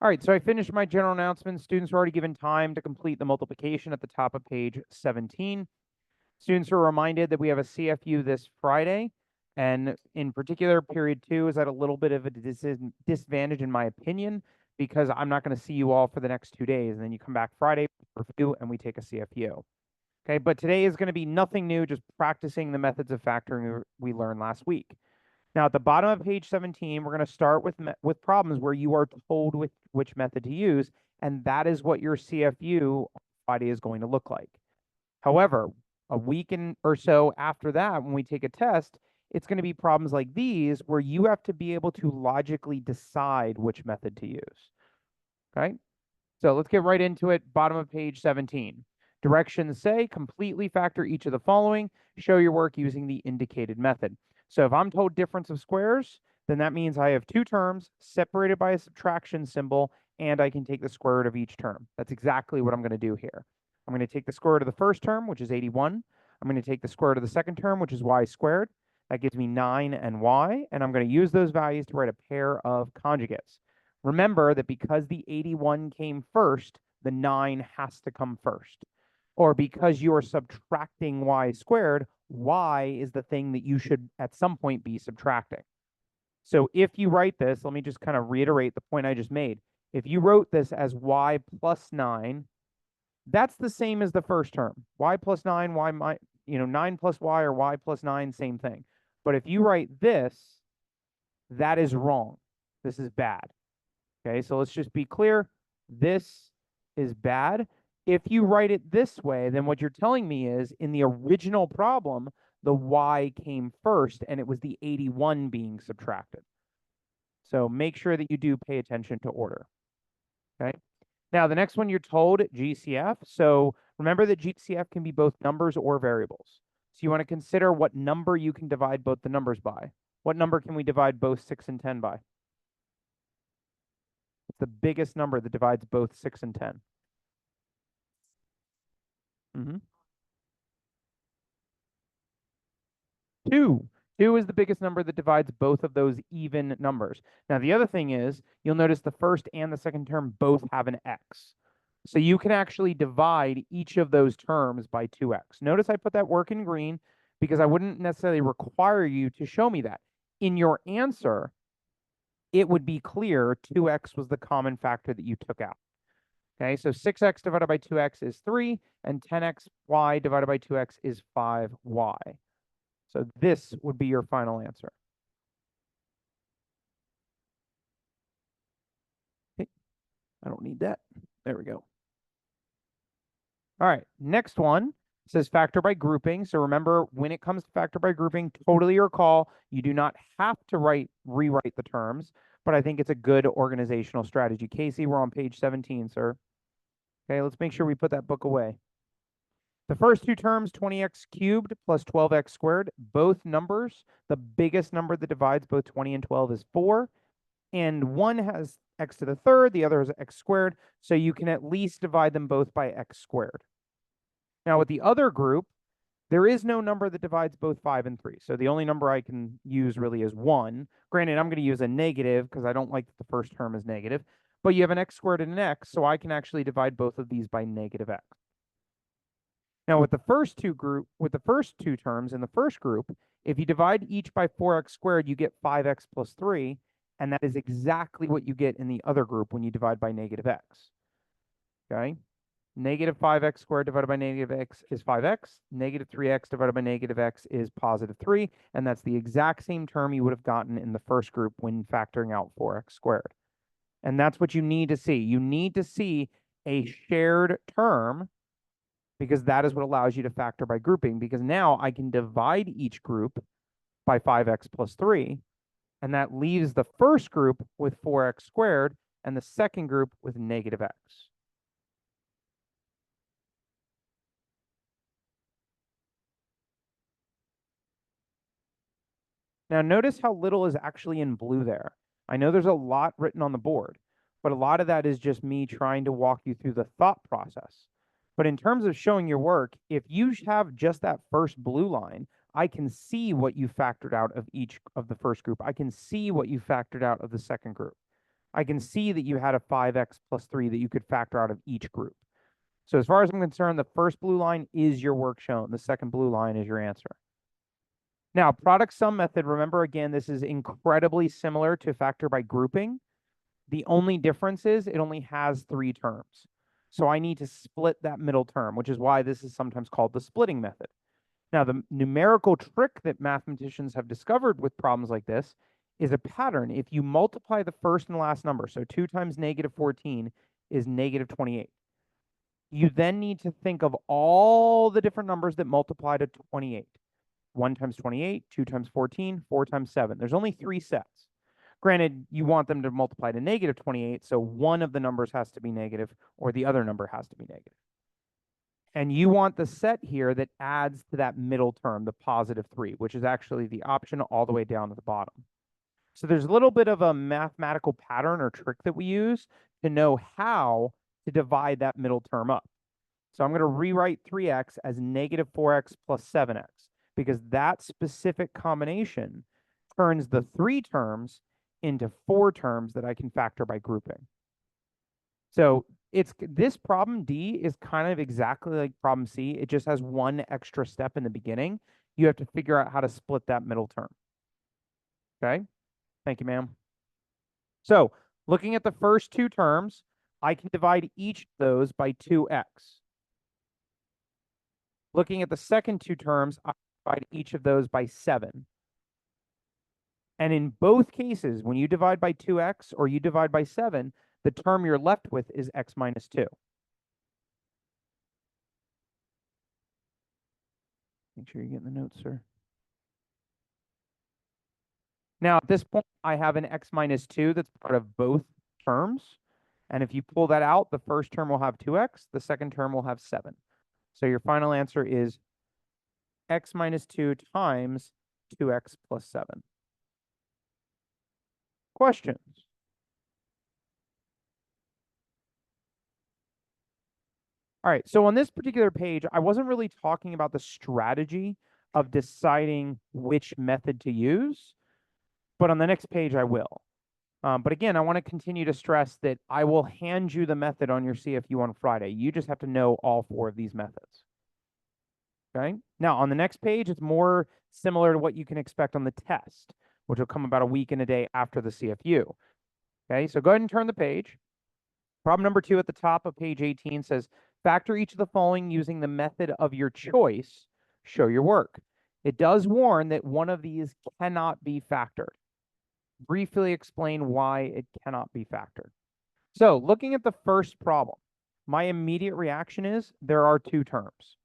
All right, so I finished my general announcements. Students are already given time to complete the multiplication at the top of page 17. Students are reminded that we have a CFU this Friday, and in particular, period 2 is at a little bit of a disadvantage in my opinion, because I'm not going to see you all for the next 2 days, and then you come back Friday, review, and we take a CFU. Okay, but today is going to be nothing new, just practicing the methods of factoring we learned last week. Now, at the bottom of page 17, we're going to start with problems where you are told which method to use, and that is what your CFU on Friday is going to look like. However, a week or so after that, when we take a test, it's going to be problems like these where you have to be able to logically decide which method to use. Okay, so let's get right into it. Bottom of page 17. Directions say completely factor each of the following. Show your work using the indicated method. So if I'm told difference of squares, then that means I have two terms separated by a subtraction symbol, and I can take the square root of each term. That's exactly what I'm going to do here. I'm going to take the square root of the first term, which is 81. I'm going to take the square root of the second term, which is y squared. That gives me 9 and y, and I'm going to use those values to write a pair of conjugates. Remember that because the 81 came first, the 9 has to come first. Or because you are subtracting y squared, y is the thing that you should at some point be subtracting. So if you write this, let me just kind of reiterate the point I just made. If you wrote this as y plus 9, that's the same as the first term. Y plus 9, 9 plus y, or y plus 9, same thing. But if you write this, that is wrong. This is bad. Okay, so let's just be clear. This is bad. If you write it this way, then what you're telling me is in the original problem, the y came first and it was the 81 being subtracted. So make sure that you do pay attention to order. Okay. Now, the next one you're told GCF. So remember that GCF can be both numbers or variables. So you want to consider what number you can divide both the numbers by. What number can we divide both 6 and 10 by? It's the biggest number that divides both 6 and 10. 2. 2 is the biggest number that divides both of those even numbers. Now, the other thing is, you'll notice the first and the second term both have an x. So you can actually divide each of those terms by 2x. Notice I put that work in green because I wouldn't necessarily require you to show me that. In your answer, it would be clear 2x was the common factor that you took out. Okay, so 6x divided by 2x is 3, and 10xy divided by 2x is 5y. So this would be your final answer. Okay. I don't need that. There we go. All right, next one says factor by grouping. So remember, when it comes to factor by grouping, totally recall, you do not have to rewrite the terms, but I think it's a good organizational strategy. Casey, we're on page 17, sir. Okay, let's make sure we put that book away. The first two terms, 20x cubed plus 12x squared, both numbers, the biggest number that divides both 20 and 12 is 4. And one has x to the third, the other has x squared. So you can at least divide them both by x squared. Now with the other group, there is no number that divides both 5 and 3. So the only number I can use really is 1. Granted, I'm going to use a negative because I don't like that the first term is negative. But you have an x squared and an x, so I can actually divide both of these by negative x. Now, with the first two terms in the first group, if you divide each by 4x squared, you get 5x plus 3, and that is exactly what you get in the other group when you divide by negative x. Okay? Negative 5x squared divided by negative x is 5x. Negative 3x divided by negative x is positive 3, and that's the exact same term you would have gotten in the first group when factoring out 4x squared. And that's what you need to see. You need to see a shared term, because that is what allows you to factor by grouping, because now I can divide each group by 5x plus 3, and that leaves the first group with 4x squared and the second group with negative x. Now notice how little is actually in blue there. I know there's a lot written on the board, but a lot of that is just me trying to walk you through the thought process. But in terms of showing your work, if you have just that first blue line, I can see what you factored out of each of the first group. I can see what you factored out of the second group. I can see that you had a 5x plus 3 that you could factor out of each group. So as far as I'm concerned, the first blue line is your work shown. The second blue line is your answer. Now, product sum method, remember again, this is incredibly similar to factor by grouping. The only difference is it only has 3 terms. So I need to split that middle term, which is why this is sometimes called the splitting method. Now, the numerical trick that mathematicians have discovered with problems like this is a pattern. If you multiply the first and last number, so 2 times negative 14 is negative 28. You then need to think of all the different numbers that multiply to 28. 1 times 28, 2 times 14, 4 times 7. There's only 3 sets. Granted, you want them to multiply to negative 28, so one of the numbers has to be negative, or the other number has to be negative. And you want the set here that adds to that middle term, the positive 3, which is actually the option all the way down at the bottom. So there's a little bit of a mathematical pattern or trick that we use to know how to divide that middle term up. So I'm going to rewrite 3x as negative 4x plus 7x, because that specific combination turns the 3 terms into 4 terms that I can factor by grouping. So this problem D is kind of exactly like problem C. It just has one extra step in the beginning. You have to figure out how to split that middle term. Okay, thank you, ma'am. So looking at the first 2 terms, I can divide each of those by 2x. Looking at the second 2 terms, I divide each of those by 7. And in both cases, when you divide by 2x or you divide by 7, the term you're left with is x minus 2. Make sure you're getting the notes, sir. Now, at this point, I have an x minus 2 that's part of both terms. And if you pull that out, the first term will have 2x, the second term will have 7. So your final answer is x minus 2 times 2x plus 7. Questions? All right, so on this particular page, I wasn't really talking about the strategy of deciding which method to use, but on the next page I will. But again, I want to continue to stress that I will hand you the method on your CFU on Friday. You just have to know all 4 of these methods. Okay, now on the next page, it's more similar to what you can expect on the test, which will come about a week and a day after the CFU. Okay, so go ahead and turn the page. Problem number 2 at the top of page 18 says, factor each of the following using the method of your choice. Show your work. It does warn that one of these cannot be factored. Briefly explain why it cannot be factored. So looking at the first problem, my immediate reaction is there are 2 terms,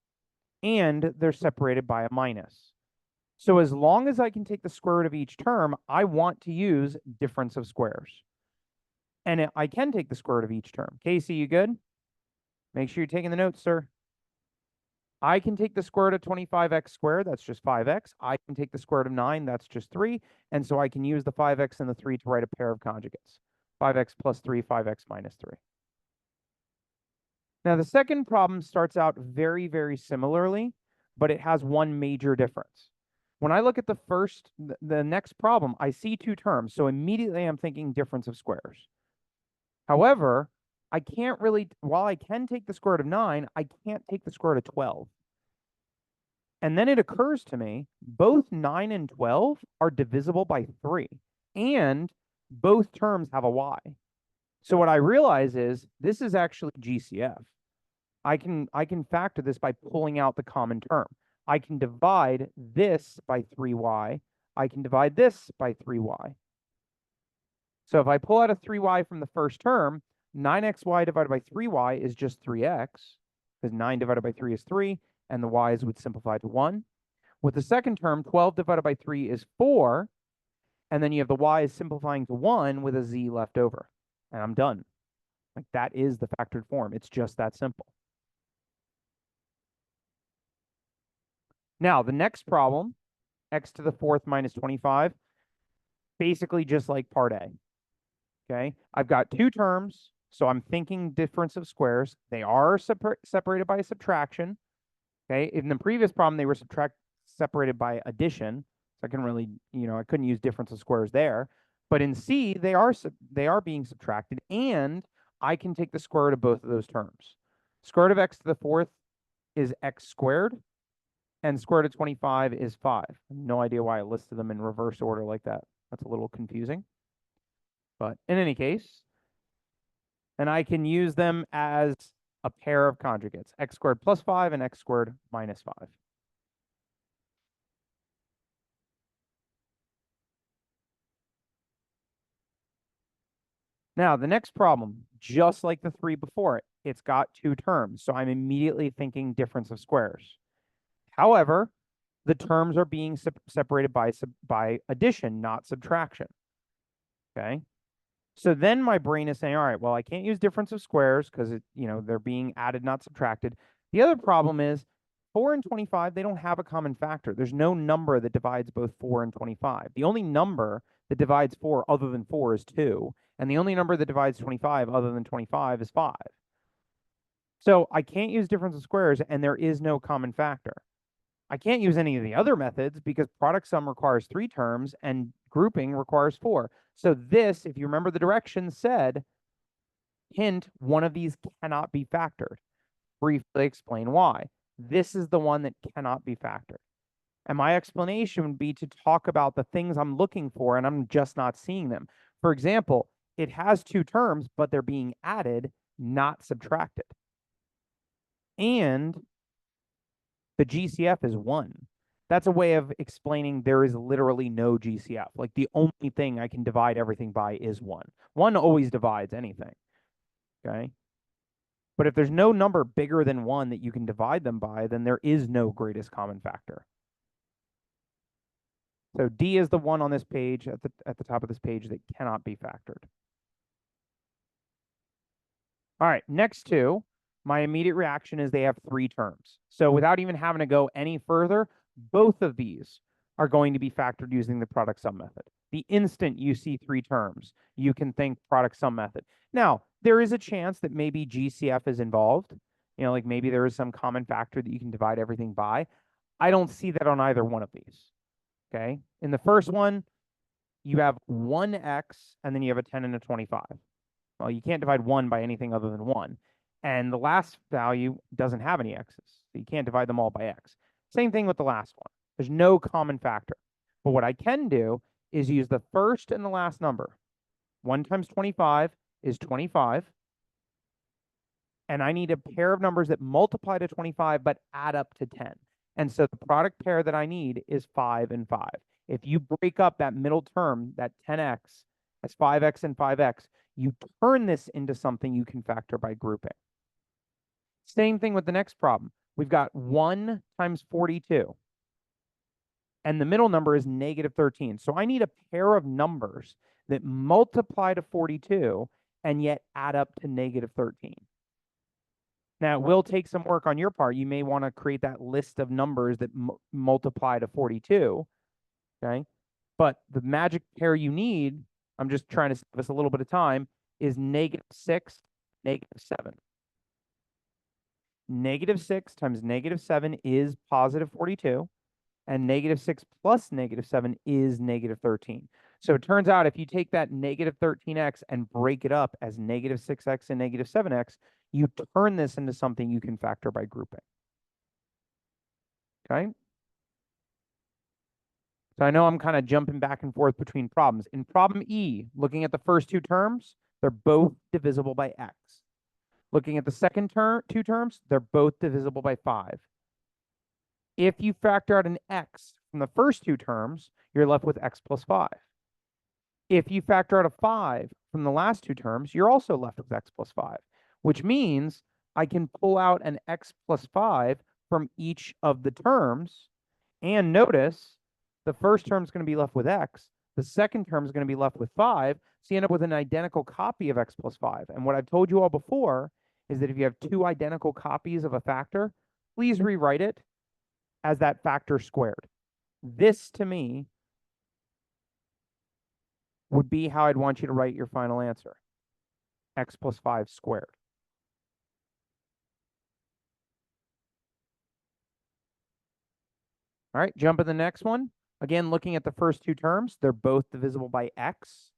and they're separated by a minus. So as long as I can take the square root of each term, I want to use difference of squares. And I can take the square root of each term. Casey, you good? Make sure you're taking the notes, sir. I can take the square root of 25x squared, that's just 5x. I can take the square root of 9, that's just 3. And so I can use the 5x and the 3 to write a pair of conjugates. 5x plus 3, 5x minus 3. Now, the second problem starts out very, very similarly, but it has one major difference. When I look at the next problem, I see 2 terms. So immediately I'm thinking difference of squares. However, I can't really, while I can take the square root of 9, I can't take the square root of 12. And then it occurs to me, both 9 and 12 are divisible by 3, and both terms have a y. So what I realize is this is actually GCF. I can factor this by pulling out the common term. I can divide this by 3y. I can divide this by 3y. So if I pull out a 3y from the first term, 9xy divided by 3y is just 3x, because 9 divided by 3 is 3, and the y's would simplify to 1. With the second term, 12 divided by 3 is 4, and then you have the y's simplifying to 1 with a z left over, and I'm done. Like, that is the factored form. It's just that simple. Now, the next problem, x to the 4th minus 25, basically just like part A. Okay, I've got 2 terms, so I'm thinking difference of squares. They are separated by subtraction. Okay, in the previous problem, they were separated by addition. So I couldn't really, I couldn't use difference of squares there. But in C, they are being subtracted, and I can take the square root of both of those terms. Square root of x to the fourth is x squared, and square root of 25 is 5. No idea why I listed them in reverse order like that. That's a little confusing. But in any case, and I can use them as a pair of conjugates, x squared plus 5 and x squared minus 5. Now, the next problem, just like the 3 before it, it's got 2 terms, so I'm immediately thinking difference of squares. However, the terms are being separated by addition, not subtraction. Okay? So then my brain is saying, all right, well, I can't use difference of squares because they're being added, not subtracted. The other problem is 4 and 25, they don't have a common factor. There's no number that divides both 4 and 25. The only number that divides 4 other than 4 is 2. And the only number that divides 25 other than 25 is 5. So I can't use difference of squares, and there is no common factor. I can't use any of the other methods because product sum requires 3 terms and grouping requires 4. So this, if you remember the directions, said, hint, one of these cannot be factored. Briefly explain why. This is the one that cannot be factored. And my explanation would be to talk about the things I'm looking for, and I'm just not seeing them. For example, it has 2 terms, but they're being added, not subtracted. And the GCF is 1. That's a way of explaining there is literally no GCF. Like the only thing I can divide everything by is 1. 1 always divides anything, okay? But if there's no number bigger than 1 that you can divide them by, then there is no greatest common factor. So D is the one on this page, at the top of this page, that cannot be factored. All right, next two, my immediate reaction is they have 3 terms. So without even having to go any further, both of these are going to be factored using the product sum method. The instant you see 3 terms, you can think product sum method. Now, there is a chance that maybe GCF is involved. Like maybe there is some common factor that you can divide everything by. I don't see that on either one of these. Okay. In the first one, you have 1x, and then you have a 10 and a 25. Well, you can't divide 1 by anything other than 1. And the last value doesn't have any x's. So you can't divide them all by x. Same thing with the last one. There's no common factor. But what I can do is use the first and the last number. 1 times 25 is 25. And I need a pair of numbers that multiply to 25 but add up to 10. And so the product pair that I need is 5 and 5. If you break up that middle term, that 10x, as 5x and 5x, you turn this into something you can factor by grouping. Same thing with the next problem. We've got 1 times 42. And the middle number is negative 13. So I need a pair of numbers that multiply to 42 and yet add up to negative 13. Now, it will take some work on your part. You may want to create that list of numbers that multiply to 42, okay? But the magic pair you need, I'm just trying to save us a little bit of time, is negative 6, negative 7. Negative 6 times negative 7 is positive 42, and negative 6 plus negative 7 is negative 13. So it turns out if you take that negative 13x and break it up as negative 6x and negative 7x, you turn this into something you can factor by grouping. Okay? So I know I'm kind of jumping back and forth between problems. In problem E, looking at the first 2 terms, they're both divisible by x. Looking at the second 2 terms, they're both divisible by 5. If you factor out an x from the first 2 terms, you're left with x plus 5. If you factor out a 5 from the last 2 terms, you're also left with x plus 5, which means I can pull out an x plus 5 from each of the terms. And notice the first term is going to be left with x. The second term is going to be left with 5. So you end up with an identical copy of x plus 5. And what I've told you all before is that if you have 2 identical copies of a factor, please rewrite it as that factor squared. This, to me, would be how I'd want you to write your final answer. X plus 5 squared. All right, jump to the next one. Again, looking at the first 2 terms, they're both divisible by x.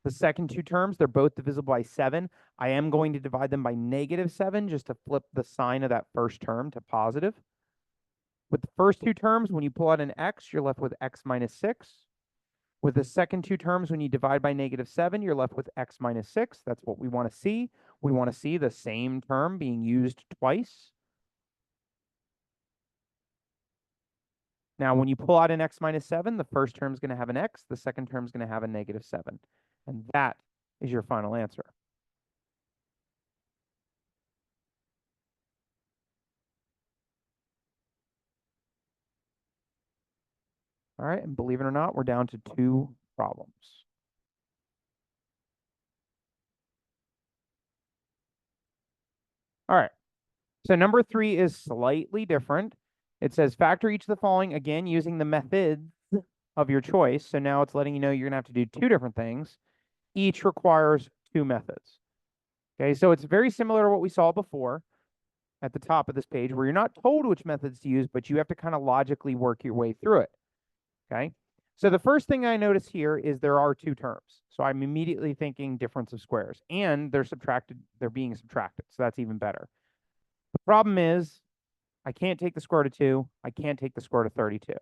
The second two terms, they're both divisible by 7. I am going to divide them by -7 just to flip the sign of that first term to positive. With the first two terms, when you pull out an x, you're left with x minus 6. With the second two terms, when you divide by -7, you're left with x minus 6. That's what we want to see. We want to see the same term being used twice. Now, when you pull out an x minus 7, the first term is going to have an x, the second term is going to have a -7. And that is your final answer. All right, and believe it or not, we're down to 2 problems. All right, so number 3 is slightly different. It says factor each of the following, again, using the methods of your choice. So now it's letting you know you're going to have to do 2 different things. Each requires 2 methods. Okay, so it's very similar to what we saw before at the top of this page, where you're not told which methods to use, but you have to kind of logically work your way through it. Okay, so the first thing I notice here is there are 2 terms. So I'm immediately thinking difference of squares, and they're being subtracted. So that's even better. The problem is I can't take the square root of 2. I can't take the square root of 32.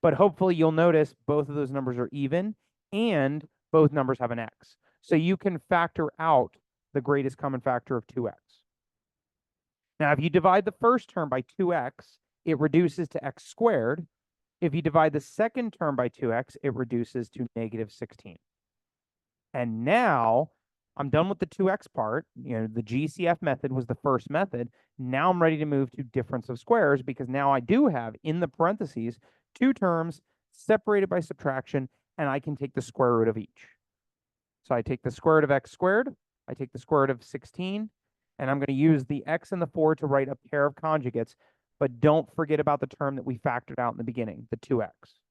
But hopefully you'll notice both of those numbers are even and both numbers have an x. So you can factor out the greatest common factor of 2x. Now, if you divide the first term by 2x, it reduces to x squared. If you divide the second term by 2x, it reduces to -16. And now I'm done with the 2x part. You know, the GCF method was the first method. Now I'm ready to move to difference of squares, because now I do have in the parentheses 2 terms separated by subtraction, and I can take the square root of each. So I take the square root of x squared, I take the square root of 16, and I'm going to use the x and the 4 to write a pair of conjugates, but don't forget about the term that we factored out in the beginning, the 2x.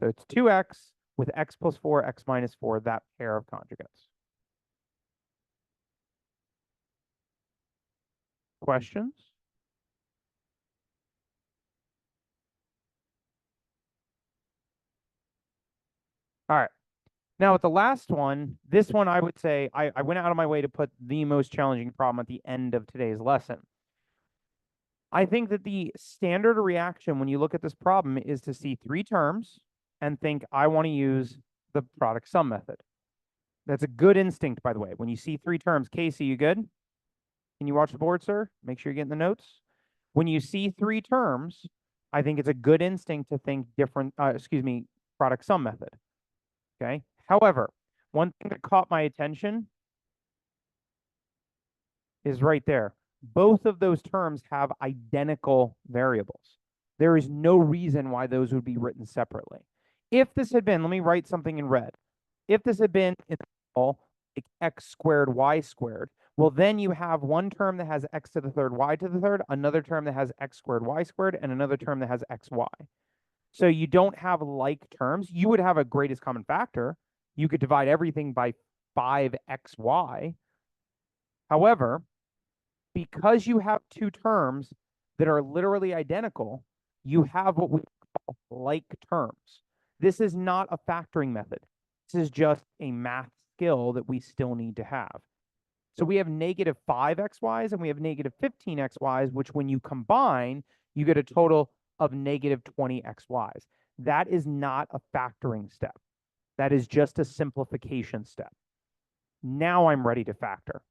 So it's 2x with x plus 4, x minus 4, that pair of conjugates. Questions? All right. Now with the last one, this one I would say I went out of my way to put the most challenging problem at the end of today's lesson. I think that the standard reaction when you look at this problem is to see 3 terms and think, I want to use the product sum method. That's a good instinct, by the way. When you see 3 terms, Casey, you good? Can you watch the board, sir? Make sure you're getting the notes. When you see 3 terms, I think it's a good instinct to think product sum method. Okay. However, one thing that caught my attention is right there. Both of those terms have identical variables. There is no reason why those would be written separately. If this had been, let me write something in red. If this had been like x squared, y squared, well, then you have one term that has x to the third, y to the third, another term that has x squared, y squared, and another term that has xy. So you don't have like terms. You would have a greatest common factor. You could divide everything by 5xy. However, because you have 2 terms that are literally identical, you have what we call like terms. This is not a factoring method. This is just a math skill that we still need to have. So we have -5xy's and we have -15xy's, which when you combine, you get a total of -20xy's. That is not a factoring step. That is just a simplification step. Now I'm ready to factor.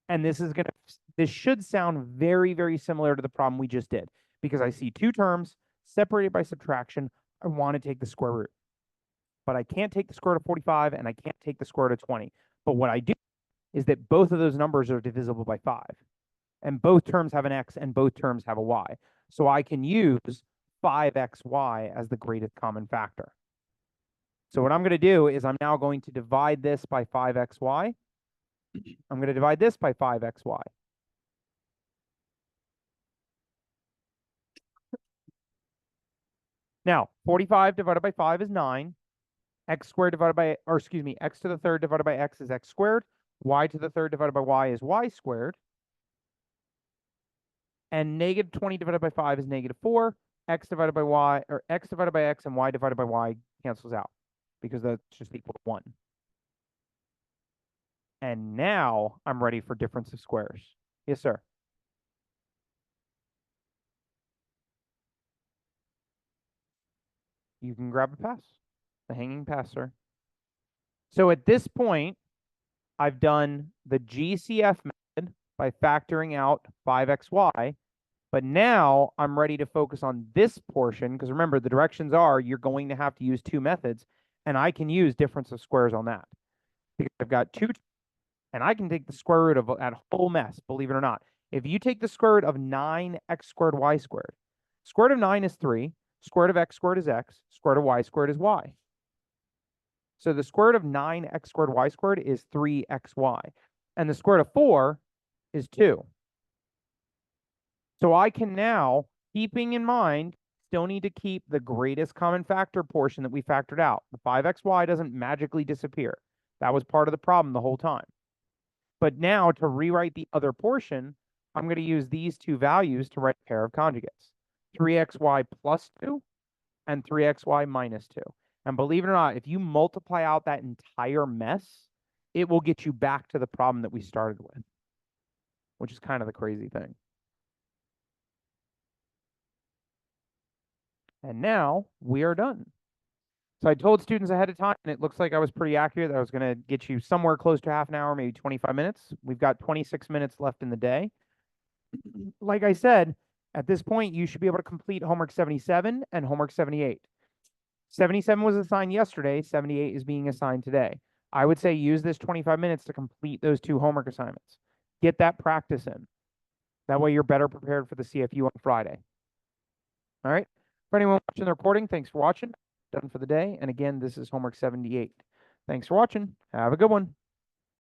And this should sound very, very similar to the problem we just did, because I see 2 terms separated by subtraction. I want to take the square root, but I can't take the square root of 45 and I can't take the square root of 20. But what I do is that both of those numbers are divisible by 5, and both terms have an x and both terms have a y. So I can use 5xy as the greatest common factor. So what I'm going to do is I'm now going to divide this by 5xy. I'm going to divide this by 5xy. Now, 45 divided by 5 is 9. X squared divided by, x to the third divided by x is x squared. Y to the third divided by y is y squared. And -20 divided by 5 is -4. X divided by y, or x divided by x and y divided by y cancels out, because that's just equal to 1. And now I'm ready for difference of squares. Yes, sir. You can grab a pass, the hanging pass, sir. So at this point, I've done the GCF method by factoring out 5xy, but now I'm ready to focus on this portion because remember, the directions are you're going to have to use two methods, and I can use difference of squares on that because I've got two, and I can take the square root of that whole mess, believe it or not. If you take the square root of 9x squared y squared, square root of 9 is 3, square root of x squared is x, square root of y squared is y. So the square root of 9x squared y squared is 3xy. And the square root of 4 is 2. So I can now, keeping in mind, still need to keep the greatest common factor portion that we factored out. The 5xy doesn't magically disappear. That was part of the problem the whole time. But now to rewrite the other portion, I'm going to use these two values to write a pair of conjugates. 3xy plus 2 and 3xy minus 2. And believe it or not, if you multiply out that entire mess, it will get you back to the problem that we started with, which is kind of the crazy thing. And now we are done. So I told students ahead of time, and it looks like I was pretty accurate, that I was going to get you somewhere close to half an hour, maybe 25 minutes. We've got 26 minutes left in the day. Like I said, at this point, you should be able to complete homework 77 and homework 78. 77 was assigned yesterday. 78 is being assigned today. I would say use this 25 minutes to complete those two homework assignments. Get that practice in. That way you're better prepared for the CFU on Friday. All right. For anyone watching the recording, thanks for watching. Done for the day. And again, this is homework 78. Thanks for watching. Have a good one.